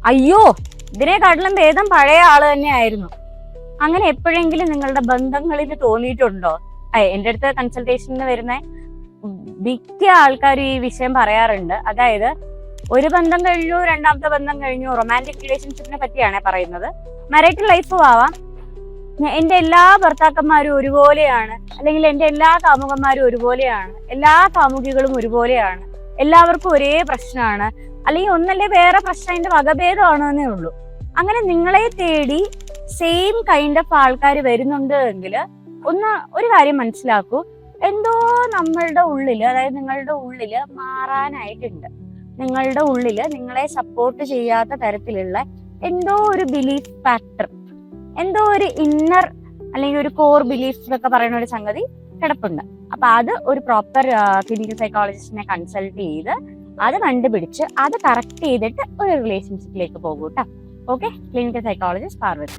അയ്യോ ഇതിനെക്കാട്ടിലും ഭേദം പഴയ ആള് തന്നെയായിരുന്നു. അങ്ങനെ എപ്പോഴെങ്കിലും നിങ്ങളുടെ ബന്ധങ്ങളിൽ തോന്നിയിട്ടുണ്ടോ? എന്റെ അടുത്ത് കൺസൾട്ടേഷന് വരുന്ന മിക്ക ആൾക്കാരും ഈ വിഷയം പറയാറുണ്ട്. അതായത് ഒരു ബന്ധം കഴിഞ്ഞു, രണ്ടാമത്തെ ബന്ധം കഴിഞ്ഞു, റൊമാൻറ്റിക് റിലേഷൻഷിപ്പിനെ പറ്റിയാണ് പറയുന്നത്. മാരിറ്റൽ ലൈഫും ആവാം. എന്റെ എല്ലാ ഭർത്താക്കന്മാരും ഒരുപോലെയാണ്, അല്ലെങ്കിൽ എന്റെ എല്ലാ കാമുകന്മാരും ഒരുപോലെയാണ്, എല്ലാ കാമുകികളും ഒരുപോലെയാണ്, എല്ലാവർക്കും ഒരേ പ്രശ്നമാണ്, അല്ലെങ്കിൽ ഒന്നല്ലേ വേറെ പ്രശ്നം അതിന്റെ വകഭേദമാണെന്നേ ഉള്ളൂ. അങ്ങനെ നിങ്ങളെ തേടി സെയിം കൈൻഡ് ഓഫ് ആൾക്കാർ വരുന്നുണ്ട് എങ്കിൽ ഒരു കാര്യം മനസ്സിലാക്കൂ, എന്തോ നമ്മളുടെ ഉള്ളില്, അതായത് നിങ്ങളുടെ ഉള്ളില് മാറാനായിട്ടുണ്ട്. നിങ്ങളുടെ ഉള്ളില് നിങ്ങളെ സപ്പോർട്ട് ചെയ്യാത്ത തരത്തിലുള്ള എന്തോ ഒരു ബിലീഫ് ഫാക്ടർ, എന്തോ ഒരു ഇന്നർ അല്ലെങ്കിൽ ഒരു കോർ ബിലീഫ് എന്നൊക്കെ പറയുന്ന ഒരു സംഗതി കിടപ്പുണ്ട്. അപ്പൊ അത് ഒരു പ്രോപ്പർ ക്ലിനിക്കൽ സൈക്കോളജിസ്റ്റിനെ കൺസൾട്ട് ചെയ്ത് അത് കണ്ടുപിടിച്ച് അത് കറക്റ്റ് ചെയ്തിട്ട് ഒരു റിലേഷൻഷിപ്പിലേക്ക് പോകൂട്ടോ. Okay, clinical psychologist Parvathi.